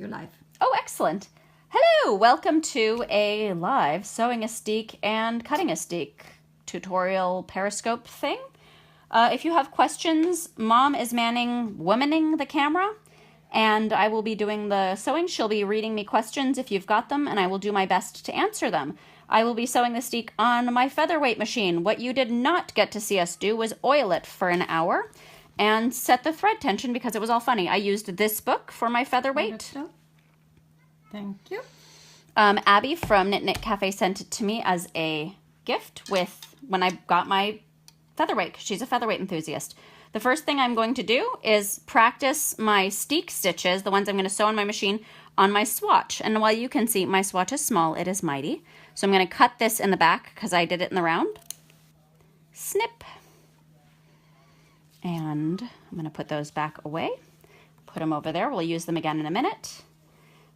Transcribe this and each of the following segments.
You're live. Oh, excellent. Hello, welcome to a live sewing a steek and cutting a steek tutorial periscope thing. If you have questions, Mom is womaning the camera, and I will be doing the sewing. She'll be reading me questions if you've got them, and I will do my best to answer them. I will be sewing the steek on my featherweight machine. What you did not get to see us do was oil it for an hour and set the thread tension because it was all funny. I used this book for my featherweight. Thank you. Abby from Knit Knit Cafe sent it to me as a gift when I got my featherweight. She's a featherweight enthusiast. The first thing I'm going to do is practice my steek stitches, the ones I'm going to sew on my machine, on my swatch. And while you can see my swatch is small, it is mighty. So I'm going to cut this in the back because I did it in the round. Snip. And I'm going to put those back away. Put them over there. We'll use them again in a minute.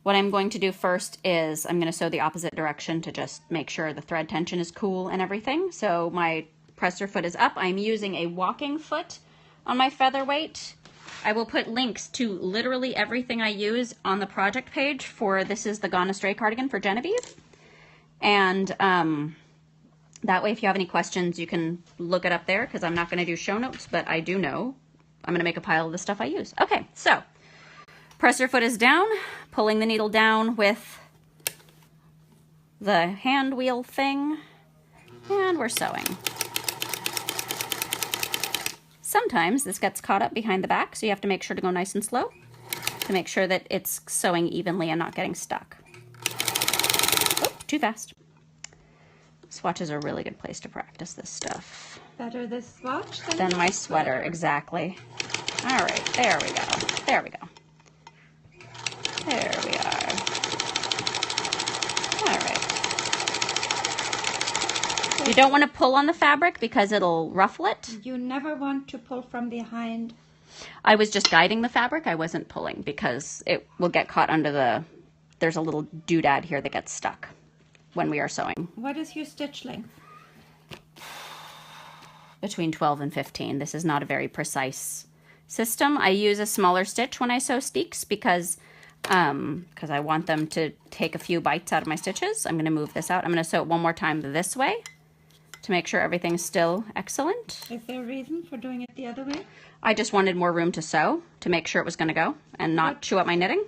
What I'm going to do first is I'm going to sew the opposite direction to just make sure the thread tension is cool and everything. So my presser foot is up. I'm using a walking foot on my featherweight. I will put links to literally everything I use on the project page for this is the Gone Astray cardigan for Genevieve. And that way if you have any questions you can look it up there because I'm not going to do show notes, but I do know I'm going to make a pile of the stuff I use. Okay, so presser foot is down, pulling the needle down with the hand wheel thing, and we're sewing. Sometimes this gets caught up behind the back, so you have to make sure to go nice and slow to make sure that it's sewing evenly and not getting stuck. Oh, too fast. Swatch is a really good place to practice this stuff. Better this swatch than my sweater, exactly. All right, there we go. There we go. There we are. All right. You don't want to pull on the fabric because it'll ruffle it. You never want to pull from behind. I was just guiding the fabric. I wasn't pulling because it will get caught under the, there's a little doodad here that gets stuck when we are sewing. What is your stitch length? Between 12 and 15. This is not a very precise system. I use a smaller stitch when I sew steeks because I want them to take a few bites out of my stitches. I'm going to move this out. I'm going to sew it one more time this way to make sure everything's still excellent. Is there a reason for doing it the other way? I just wanted more room to sew to make sure it was going to go and not chew up my knitting.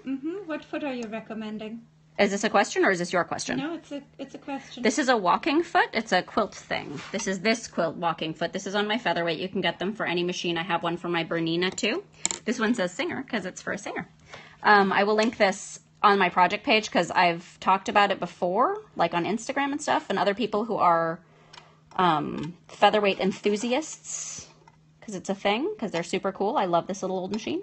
What foot are you recommending? Is this a question or is this your question? No, it's a question. This is a walking foot. It's a quilt thing. This is this quilt walking foot. This is on my featherweight. You can get them for any machine. I have one for my Bernina too. This one says singer because it's for a singer. I will link this on my project page because I've talked about it before, like on Instagram and stuff, and other people who are featherweight enthusiasts because it's a thing, because they're super cool. I love this little old machine.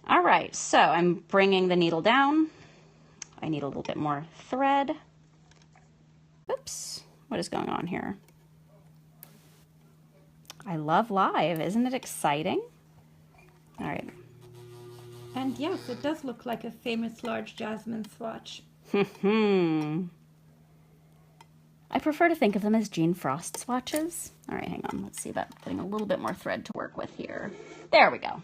All right, so I'm bringing the needle down. I need a little bit more thread. Oops, what is going on here? I love live. Isn't it exciting? All right. And yes, it does look like a famous large jasmine swatch. I prefer to think of them as Jean Frost swatches. All right, hang on. Let's see about getting a little bit more thread to work with here. There we go.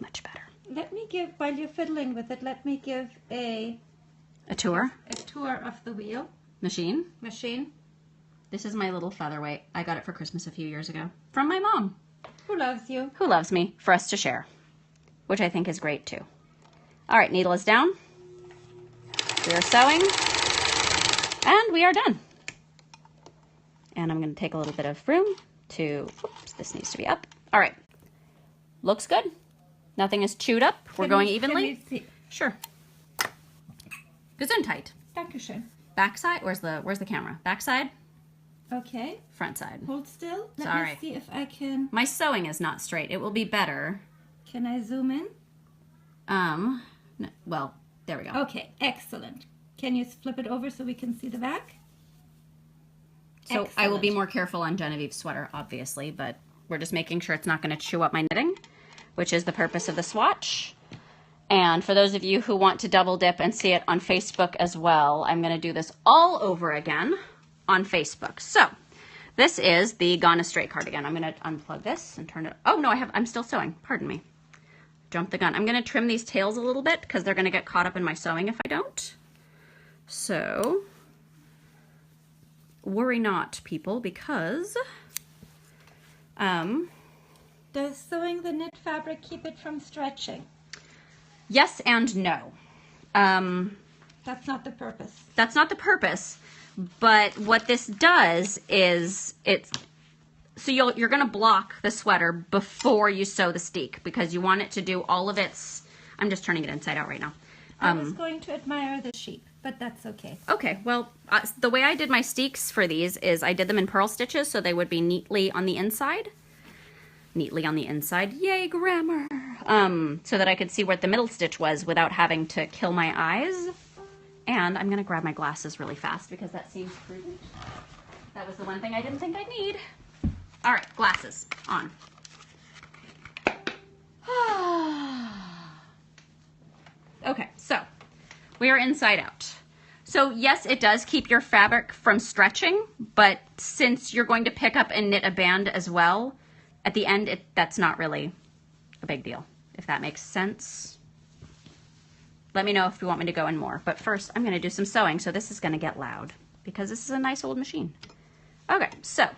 Much better. Let me give, while you're fiddling with it, let me give a tour? A tour of the wheel. Machine? This is my little featherweight. I got it for Christmas a few years ago. From my mom. Who loves you? Who loves me, for us to share. Which I think is great too. All right, needle is down. We are sewing. And we are done. And I'm going to take a little bit of room to, oops, this needs to be up. All right. Looks good. Nothing is chewed up. We're going evenly. Can we see? Sure. Gesundheit. Dankeschön. Backside? Where's the camera? Backside? Okay. Front side. Hold still. Let Sorry. me see if I can. My sewing is not straight. It will be better. Can I zoom in? No, well, there we go. Okay, excellent. Can you flip it over so we can see the back? So excellent. I will be more careful on Genevieve's sweater, obviously, but we're just making sure it's not going to chew up my knitting, which is the purpose of the swatch. And for those of you who want to double dip and see it on Facebook as well, I'm going to do this all over again on Facebook. So this is the Gone Astray cardigan. I'm going to unplug this and turn it. Oh no, I'm still sewing. Pardon me. jump the gun. I'm going to trim these tails a little bit because they're going to get caught up in my sewing if I don't. So, worry not, people, because does sewing the knit fabric keep it from stretching? Yes and no. That's not the purpose. That's not the purpose, but what this does is so you're going to block the sweater before you sew the steek because you want it to do all of its, I'm just turning it inside out right now. I was going to admire the sheep, but that's okay. Okay, well, the way I did my steeks for these is I did them in purl stitches so they would be neatly on the inside. Neatly on the inside, yay grammar! So that I could see what the middle stitch was without having to kill my eyes. And I'm going to grab my glasses really fast because that seems prudent. That was the one thing I didn't think I'd need. All right, glasses on. Okay, so we are inside out. So yes, it does keep your fabric from stretching, but since you're going to pick up and knit a band as well, at the end, that's not really a big deal, if that makes sense. Let me know if you want me to go in more. But first, I'm going to do some sewing, so this is going to get loud because this is a nice old machine. Okay, so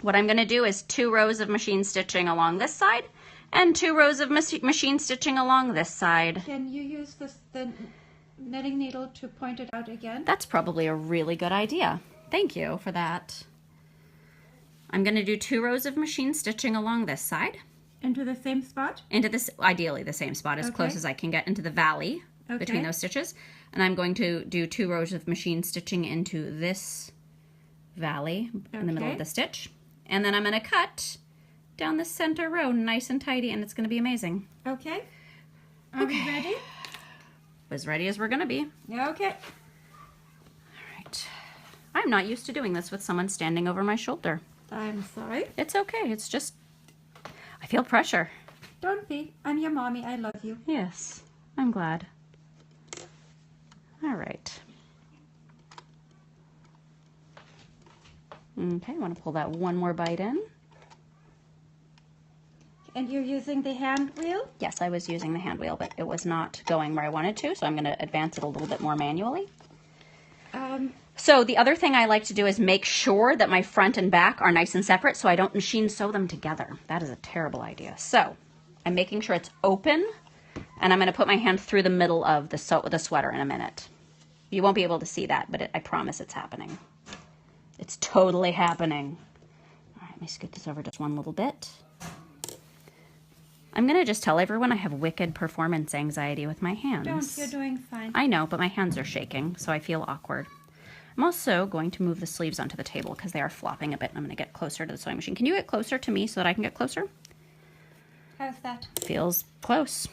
what I'm going to do is 2 rows of machine stitching along this side and 2 rows of machine stitching along this side. Can you use the knitting needle to point it out again? That's probably a really good idea. Thank you for that. I'm going to do 2 rows of machine stitching along this side. Into the same spot? Into this, ideally the same spot, as close as I can get into the valley between those stitches. And I'm going to do 2 rows of machine stitching into this valley in the middle of the stitch. And then I'm going to cut down the center row nice and tidy, and it's going to be amazing. Okay. Are we ready? As ready as we're going to be. Okay. All right. I'm not used to doing this with someone standing over my shoulder. I'm sorry. It's okay. It's just, I feel pressure. Don't be. I'm your mommy. I love you. Yes, I'm glad. All right. Okay, I want to pull that one more bite in. And you're using the hand wheel? Yes, I was using the hand wheel, but it was not going where I wanted to, so I'm going to advance it a little bit more manually. So the other thing I like to do is make sure that my front and back are nice and separate so I don't machine sew them together. That is a terrible idea. So I'm making sure it's open, and I'm going to put my hand through the middle of the sweater in a minute. You won't be able to see that, but I promise it's happening. It's totally happening. All right, let me scoot this over just one little bit. I'm going to just tell everyone I have wicked performance anxiety with my hands. Don't, you're doing fine. I know, but my hands are shaking, so I feel awkward. I'm also going to move the sleeves onto the table because they are flopping a bit, and I'm going to get closer to the sewing machine. Can you get closer to me so that I can get closer? How's that? Feels close.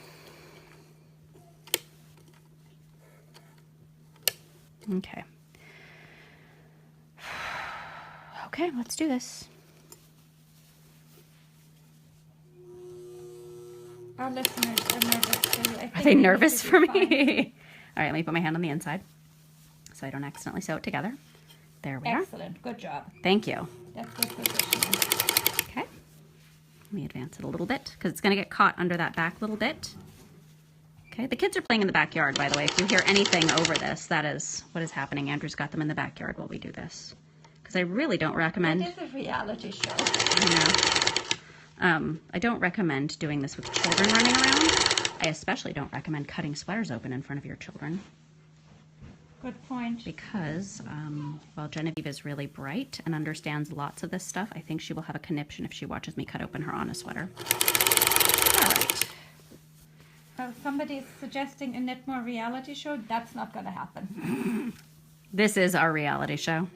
Okay. Okay, let's do this. Our listeners are nervous for you. Are they nervous for me? All right, let me put my hand on the inside so I don't accidentally sew it together. There we are. Excellent. Good job. Thank you. That's good positioning. Okay. Let me advance it a little bit because it's going to get caught under that back little bit. Okay, the kids are playing in the backyard, by the way. If you hear anything over this, that is what is happening. Andrew's got them in the backyard while we do this. Because I really don't recommend... It is a reality show. I know. I don't recommend doing this with children running around. I especially don't recommend cutting sweaters open in front of your children. Good point. Because while Genevieve is really bright and understands lots of this stuff, I think she will have a conniption if she watches me cut open her Anna sweater. All right. Somebody's suggesting a Knitmore reality show. That's not going to happen. This is our reality show.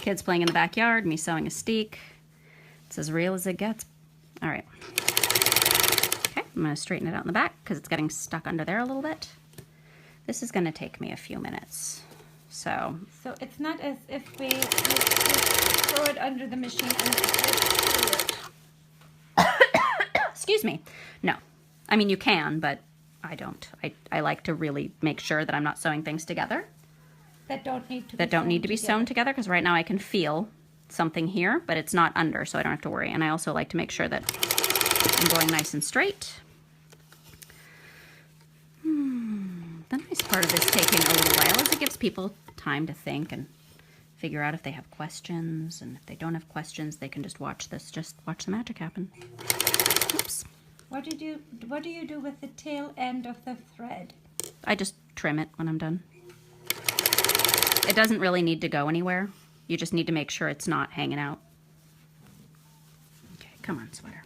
Kids playing in the backyard, me sewing a steek. It's as real as it gets. All right. Okay, I'm going to straighten it out in the back because it's getting stuck under there a little bit. This is going to take me a few minutes. So it's not as if we throw it under the machine and excuse me. No. I mean, you can, but I don't. I like to really make sure that I'm not sewing things together. That don't need to be sewn together because right now I can feel something here, but it's not under, so I don't have to worry. And I also like to make sure that I'm going nice and straight. The nice part of this taking a little while is it gives people time to think and figure out if they have questions, and if they don't have questions, they can just watch this, just watch the magic happen. Oops. What do you do with the tail end of the thread? I just trim it when I'm done. It doesn't really need to go anywhere. You just need to make sure it's not hanging out. Okay, come on, sweater.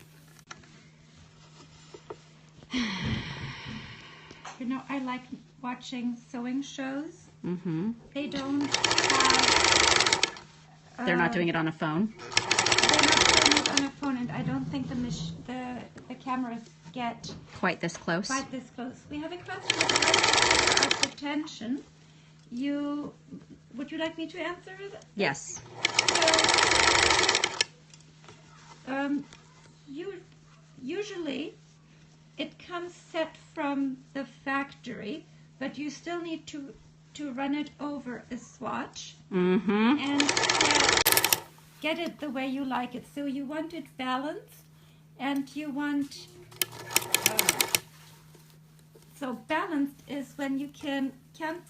You know, I like watching sewing shows. Mm-hmm. They don't have... They're not doing it on a phone? They're not doing it on a phone, and I don't think the cameras get Quite this close? quite this close. We have a question about attention. Would you like me to answer it? Yes. So, usually it comes set from the factory, but you still need to run it over a swatch and get it the way you like it. So you want it balanced, and you want so balanced is when you can't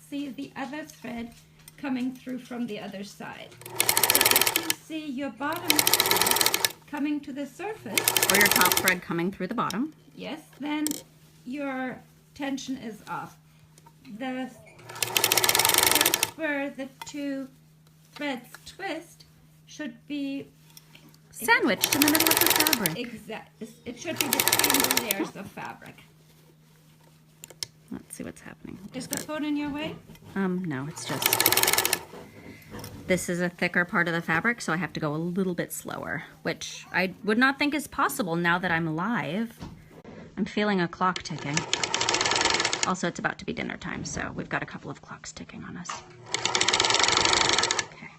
see the other thread coming through from the other side. So if you see your bottom thread coming to the surface, or your top thread coming through the bottom, yes, then your tension is off. The where the two threads twist should be sandwiched in the middle of the fabric. Exactly. It should be between the layers of fabric. Let's see what's happening. Is the phone in your way? No, it's just... This is a thicker part of the fabric, so I have to go a little bit slower, which I would not think is possible now that I'm live. I'm feeling a clock ticking. Also, it's about to be dinner time, so we've got a couple of clocks ticking on us. Okay.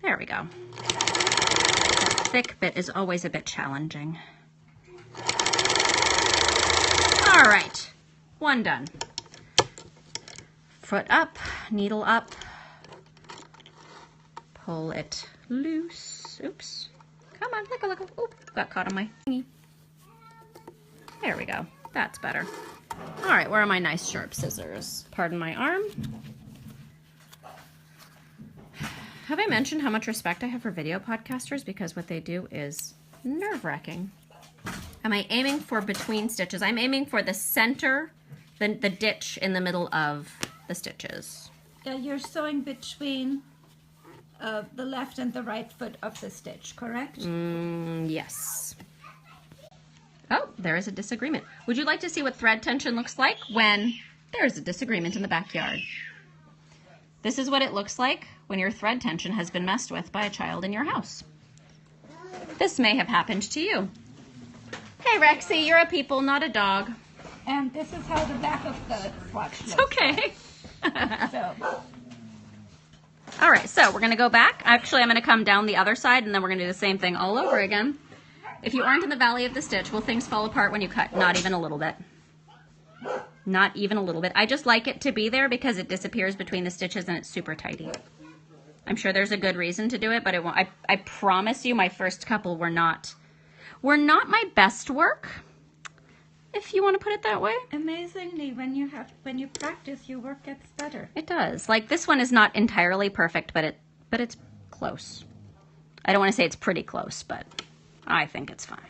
There we go. That thick bit is always a bit challenging. All right, one done. Foot up, needle up, pull it loose. Oops, come on, look. Oop, got caught on my thingy. There we go, that's better. All right, where are my nice sharp scissors? Pardon my arm. Have I mentioned how much respect I have for video podcasters? Because what they do is nerve-wracking. Am I aiming for between stitches? I'm aiming for the center, the ditch in the middle of the stitches. You're sewing between the left and the right foot of the stitch, correct? Yes. Oh, there is a disagreement. Would you like to see what thread tension looks like when there's a disagreement in the backyard? This is what it looks like when your thread tension has been messed with by a child in your house. This may have happened to you. Hey, Rexy, you're a people, not a dog. And this is how the back of the swatch looks. It's okay. So. All right, so we're going to go back. Actually, I'm going to come down the other side, and then we're going to do the same thing all over again. If you aren't in the valley of the stitch, will things fall apart when you cut? Not even a little bit. Not even a little bit. I just like it to be there because it disappears between the stitches and it's super tidy. I'm sure there's a good reason to do it, but it won't. I promise you my first couple were not my best work, if you want to put it that way. Amazingly, when you practice, your work gets better. It does. Like this one is not entirely perfect, but it's close. I don't want to say it's pretty close, but I think it's fine.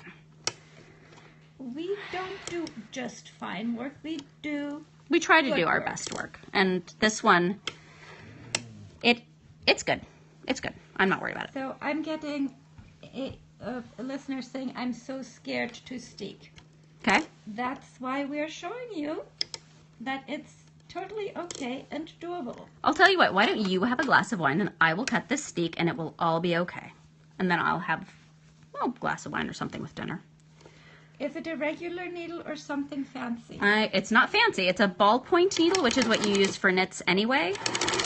We don't do just fine work. We try to do our work. best work. And this one, it's good. It's good. I'm not worried about it. So I'm getting a listener saying, I'm so scared to steek. Okay. That's why we're showing you that it's totally okay and doable. I'll tell you what, why don't you have a glass of wine and I will cut this steek and it will all be okay. And then I'll have a glass of wine or something with dinner. Is it a regular needle or something fancy? It's not fancy. It's a ballpoint needle, which is what you use for knits anyway.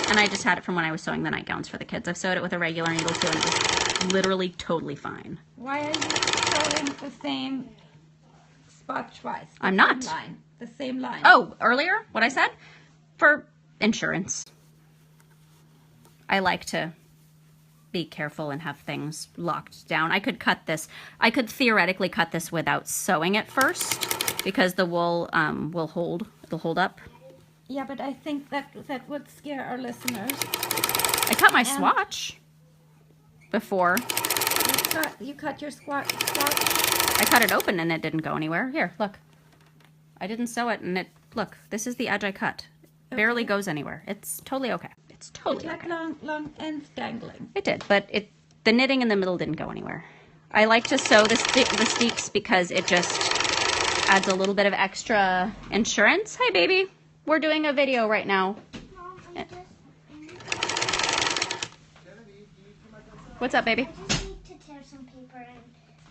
And I just had it from when I was sewing the nightgowns for the kids. I've sewed it with a regular needle too, and it was literally totally fine. Why are you sewing the same spot twice? I'm not. The same line. Oh, earlier, what I said? For insurance. I like to be careful and have things locked down. I could cut this. I could theoretically cut this without sewing it first because the wool will hold. It'll hold up. Yeah, but I think that would scare our listeners. I cut my swatch before. You cut your swatch? I cut it open and it didn't go anywhere. Here, look. I didn't sew it and look, this is the edge I cut. It barely goes anywhere. It's totally okay. It's totally okay. It had long ends dangling. It did, but the knitting in the middle didn't go anywhere. I like to sew the steeks because it just adds a little bit of extra insurance. Hi, baby. We're doing a video right now. Mom, What's up, baby? I just need to tear some paper and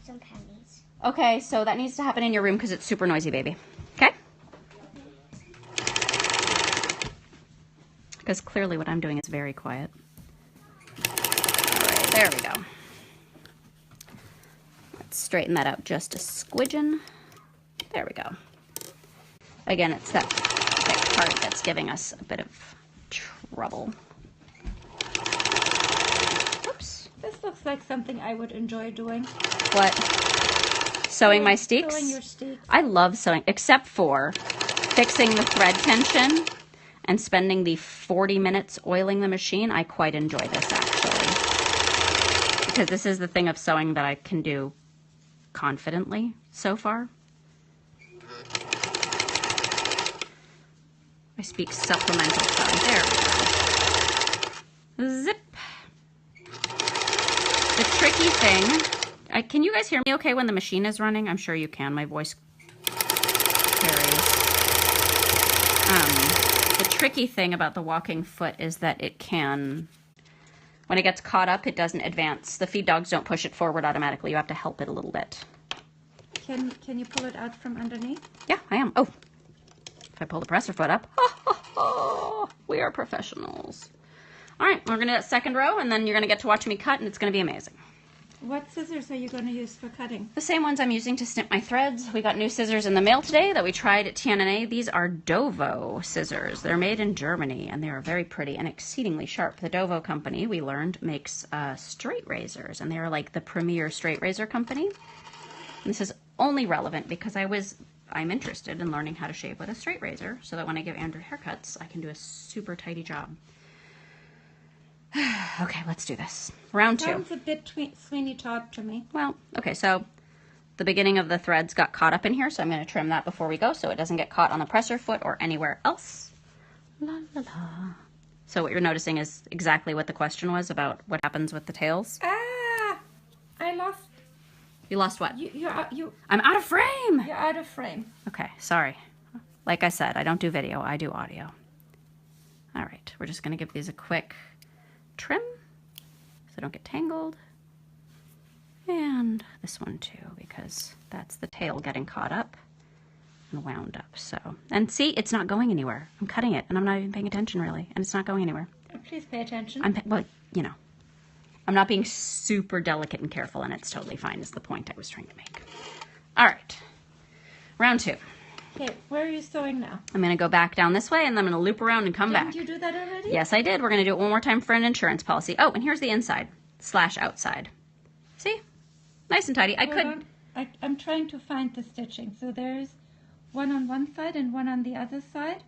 some pennies. Okay, so that needs to happen in your room because it's super noisy, baby. Okay? Because clearly what I'm doing is very quiet. All right, there we go. Let's straighten that out just a squidgen. There we go. Again, it's that thick part that's giving us a bit of trouble. Oops. This looks like something I would enjoy doing. What? Sewing my steeks? Sewing your steeks. I love sewing, except for fixing the thread tension and spending the 40 minutes oiling the machine. I quite enjoy this, actually. Because this is the thing of sewing that I can do confidently so far. I speak supplemental tongue. There we go. Zip. The tricky thing... can you guys hear me okay when the machine is running? I'm sure you can. My voice carries. The tricky thing about the walking foot is that it can... When it gets caught up, it doesn't advance. The feed dogs don't push it forward automatically. You have to help it a little bit. Can you pull it out from underneath? Yeah, I am. Oh, if I pull the presser foot up. We are professionals. All right, we're going to do that second row, and then you're going to get to watch me cut, and it's going to be amazing. What scissors are you going to use for cutting? The same ones I'm using to snip my threads. We got new scissors in the mail today that we tried at TNNA. These are Dovo scissors. They're made in Germany, and they are very pretty and exceedingly sharp. The Dovo company, we learned, makes straight razors, and they are like the premier straight razor company. And this is only relevant because I'm interested in learning how to shave with a straight razor so that when I give Andrew haircuts, I can do a super tidy job. Okay, let's do this. Round two. Sounds a bit Sweeney Todd to me. Well, okay, so the beginning of the threads got caught up in here, so I'm going to trim that before we go so it doesn't get caught on the presser foot or anywhere else. La la la. So what you're noticing is exactly what the question was about what happens with the tails. Ah! I lost... You lost what? You I'm out of frame! You're out of frame. Okay, sorry. Like I said, I don't do video, I do audio. All right, we're just going to give these a quick trim so they don't get tangled. And this one too, because that's the tail getting caught up and wound up. So, and see, it's not going anywhere. I'm cutting it and I'm not even paying attention really, and it's not going anywhere. Please pay attention. Well, you know, I'm not being super delicate and careful, and it's totally fine is the point I was trying to make. All right, round two. Okay, where are you sewing now? I'm going to go back down this way, and then I'm going to loop around and come back. Didn't you do that already? Yes, I did. We're going to do it one more time for an insurance policy. Oh, and here's the inside / outside. See? Nice and tidy. I'm trying to find the stitching. So there's one on one side and one on the other side?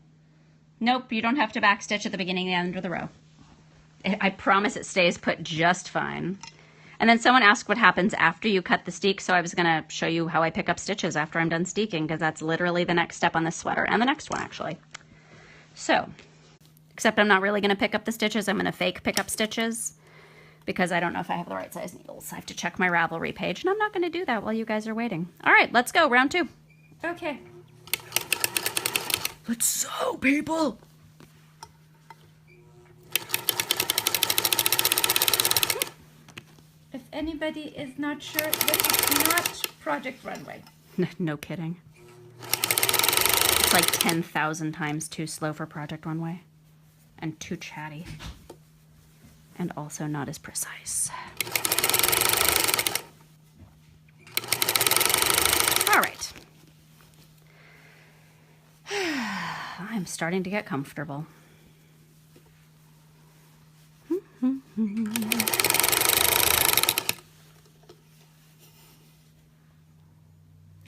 Nope, you don't have to backstitch at the beginning and end of the row. I promise it stays put just fine. And then someone asked what happens after you cut the steek, so I was going to show you how I pick up stitches after I'm done steeking, because that's literally the next step on this sweater, and the next one, actually. So, except I'm not really going to pick up the stitches. I'm going to fake pick up stitches, because I don't know if I have the right size needles. I have to check my Ravelry page, and I'm not going to do that while you guys are waiting. All right, let's go. Round two. Okay. Let's sew, people! If anybody is not sure, this is not Project Runway. No kidding. It's like 10,000 times too slow for Project Runway. And too chatty. And also not as precise. All right. I'm starting to get comfortable.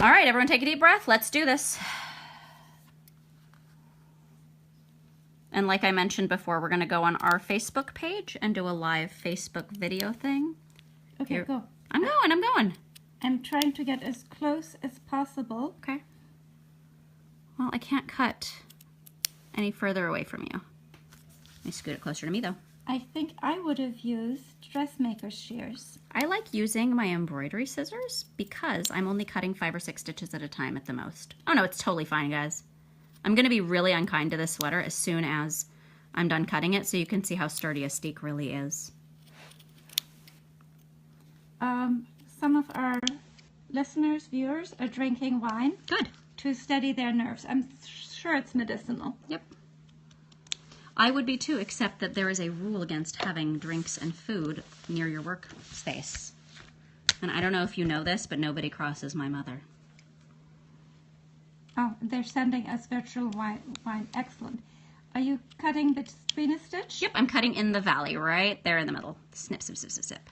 All right, everyone take a deep breath. Let's do this. And like I mentioned before, we're going to go on our Facebook page and do a live Facebook video thing. Okay, Here. go. I'm going. I'm trying to get as close as possible. Okay. Well, I can't cut any further away from you. Let me scoot it closer to me, though. I think I would have used dressmaker shears. I like using my embroidery scissors because I'm only cutting 5 or 6 stitches at a time at the most. Oh no, it's totally fine, guys. I'm going to be really unkind to this sweater as soon as I'm done cutting it so you can see how sturdy a steek really is. Some of our listeners, viewers, are drinking wine. Good. To steady their nerves. I'm sure it's medicinal. Yep. I would be too, except that there is a rule against having drinks and food near your workspace. And I don't know if you know this, but nobody crosses my mother. Oh, they're sending us virtual wine. Excellent. Are you cutting between a stitch? Yep, I'm cutting in the valley right there in the middle. Snip, snip, snip, snip, snip.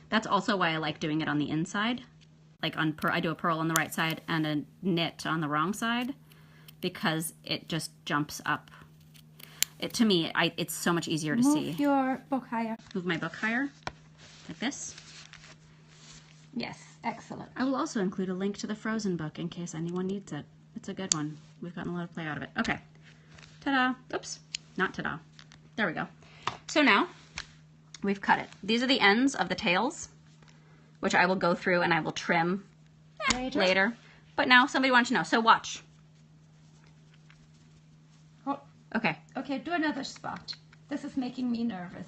That's also why I like doing it on the inside. Like I do a purl on the right side and a knit on the wrong side because it just jumps up. To me, it's so much easier to see. Move your book higher. Move my book higher, like this. Yes, excellent. I will also include a link to the Frozen book in case anyone needs it. It's a good one. We've gotten a lot of play out of it. Okay. Ta-da. Oops. Not ta-da. There we go. So now we've cut it. These are the ends of the tails, which I will go through and I will trim later. But now somebody wants to know. So watch. Oh, Okay. okay, do another spot. This is making me nervous.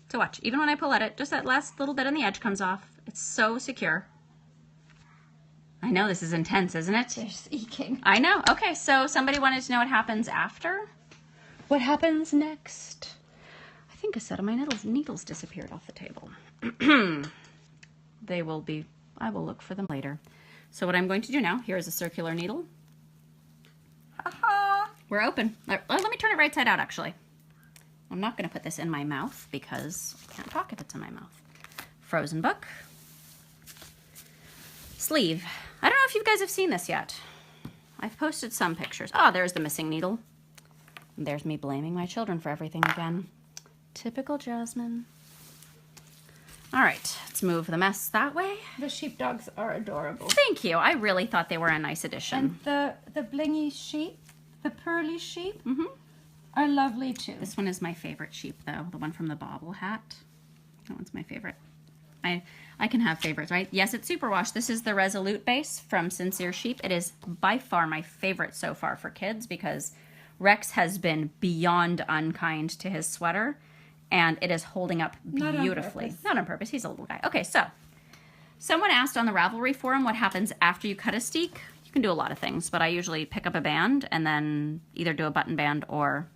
So watch. Even when I pull at it, just that last little bit on the edge comes off. It's so secure. I know this is intense, isn't it? There's eking. I know. Okay, so somebody wanted to know what happens after. What happens next? I think a set of my needles disappeared off the table. They will be, I will look for them later. So what I'm going to do now, here is a circular needle. We're open. Let me turn it right side out, actually. I'm not going to put this in my mouth because I can't talk if it's in my mouth. Frozen book. Sleeve. I don't know if you guys have seen this yet. I've posted some pictures. Oh, there's the missing needle. And there's me blaming my children for everything again. Typical Jasmine. All right, let's move the mess that way. The sheepdogs are adorable. Thank you. I really thought they were a nice addition. And the blingy sheep, the pearly sheep, are lovely too. This one is my favorite sheep, though. The one from the bobble hat. That one's my favorite. I can have favorites, right? Yes, it's superwash. This is the Resolute base from Sincere Sheep. It is by far my favorite so far for kids because Rex has been beyond unkind to his sweater, and it is holding up beautifully. Not on purpose. He's a little guy. Okay, so someone asked on the Ravelry forum what happens after you cut a steek. You can do a lot of things, but I usually pick up a band and then either do a button band or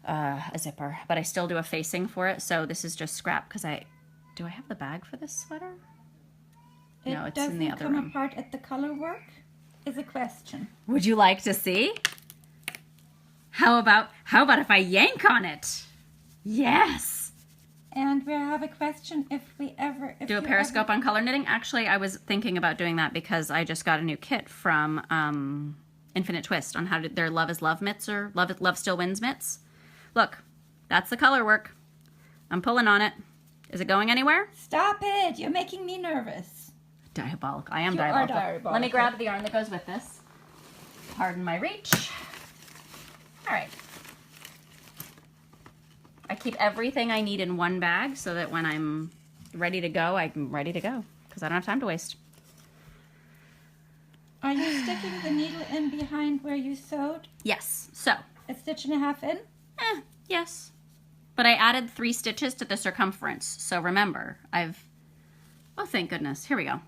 a zipper. But I still do a facing for it, so this is just scrap because do I have the bag for this sweater? No, it's in the other room. It doesn't come apart at the color work is a question. Would you like to see? How about if I yank on it? Yes. And we have a question if do a periscope on color knitting. Actually, I was thinking about doing that because I just got a new kit from Infinite Twist on how to their Love is Love mitts or Love Still Wins mitts. Look, that's the color work. I'm pulling on it. Is it going anywhere? Stop it! You're making me nervous. Diabolical. I am You diabolical. are diabolical. Let me grab the yarn that goes with this. Pardon my reach. All right. I keep everything I need in one bag so that when I'm ready to go, I'm ready to go because I don't have time to waste. Are you sticking the needle in behind where you sewed? Yes. So. A stitch and a half in? Yes. But I added 3 stitches to the circumference. So remember, oh, thank goodness. Here we go.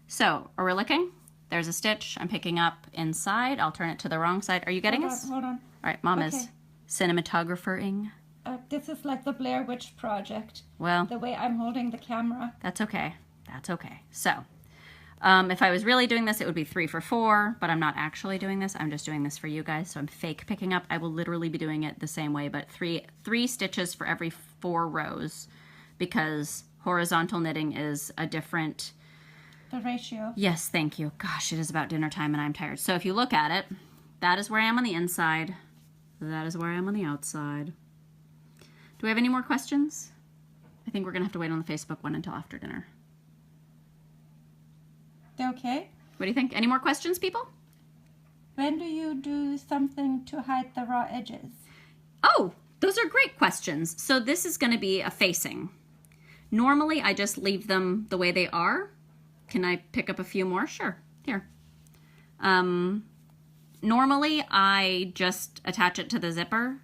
So, are we looking? There's a stitch I'm picking up inside. I'll turn it to the wrong side. Are you getting this? Hold on. All right, Mom is cinematographer-ing. This is like the Blair Witch Project. Well, the way I'm holding the camera. That's okay. That's okay. So, if I was really doing this, it would be 3 for 4, but I'm not actually doing this. I'm just doing this for you guys, so I'm fake picking up. I will literally be doing it the same way, but three stitches for every 4 rows because horizontal knitting is a different the ratio. Yes, thank you. Gosh, it is about dinner time and I'm tired. So if you look at it, that is where I am on the inside. That is where I am on the outside. Do we have any more questions? I think we're going to have to wait on the Facebook one until after dinner. Okay. What do you think? Any more questions, people? When do you do something to hide the raw edges? Oh, those are great questions. So this is going to be a facing. Normally, I just leave them the way they are. Can I pick up a few more? Sure. Here. Normally, I just attach it to the zipper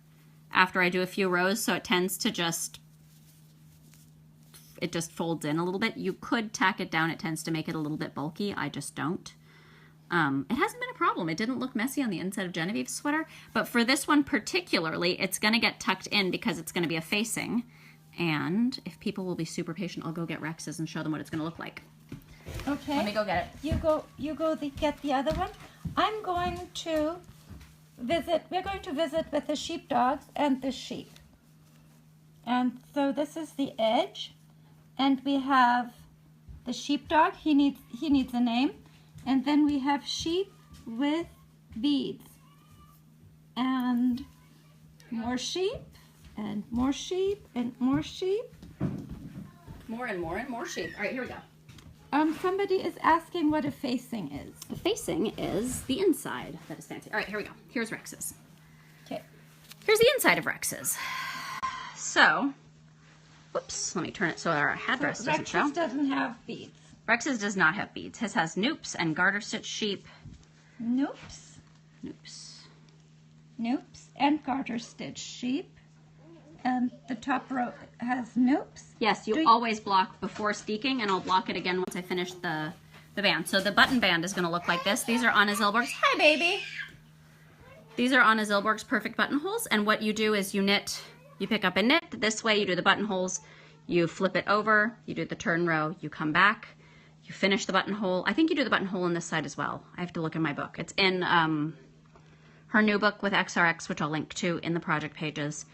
after I do a few rows, so it tends to just folds in a little bit. You could tack it down. It tends to make it a little bit bulky. I just don't. It hasn't been a problem. It didn't look messy on the inside of Genevieve's sweater, but for this one particularly, it's going to get tucked in because it's going to be a facing. And if people will be super patient, I'll go get Rex's and show them what it's going to look like. Okay. Let me go get it. You go get the other one. I'm going to visit, we're going to visit with the sheepdogs and the sheep. And so this is the edge. And we have the sheepdog, he needs a name. And then we have sheep with beads. And more sheep, and more sheep, and more sheep. More and more and more sheep. All right, here we go. Somebody is asking what a facing is. The facing is the inside. That is fancy. All right, here we go. Here's Rex's. Okay. Here's the inside of Rex's. So, whoops, let me turn it so our headdress doesn't show. Rex's doesn't have beads. Rex's does not have beads. His has noops and garter stitch sheep. Noops. Noops. Noops and garter stitch sheep. And the top row has noops. Yes, you always block before steeking, and I'll block it again once I finish the band. So the button band is going to look like this. These are Anna Zilberg's. Hi, baby. These are Anna Zilberg's perfect buttonholes, and what you do is you knit. You pick up a knit. This way you do the buttonholes. You flip it over. You do the turn row. You come back. You finish the buttonhole. I think you do the buttonhole on this side as well. I have to look in my book. It's in her new book with XRX, which I'll link to in the project pages.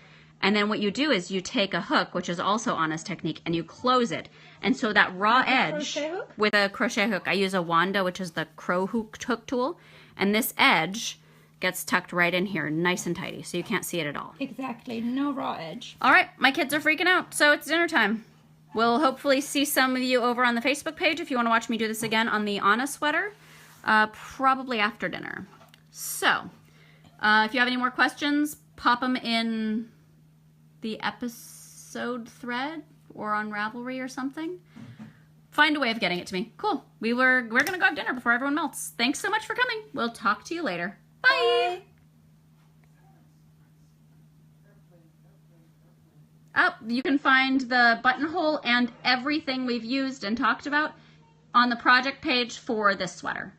And then what you do is you take a hook, which is also Anna's technique, and you close it. And so that raw edge with a crochet hook, I use a Wanda, which is the crow hook tool. And this edge gets tucked right in here, nice and tidy, so you can't see it at all. Exactly, no raw edge. All right, my kids are freaking out, so it's dinner time. We'll hopefully see some of you over on the Facebook page if you want to watch me do this again on the Anna sweater, probably after dinner. So, if you have any more questions, pop them in the episode thread or on Ravelry or something. Find a way of getting it to me. Cool. We're gonna go have dinner before everyone melts. Thanks so much for coming. We'll talk to you later. Bye. You can find the buttonhole and everything we've used and talked about on the project page for this sweater.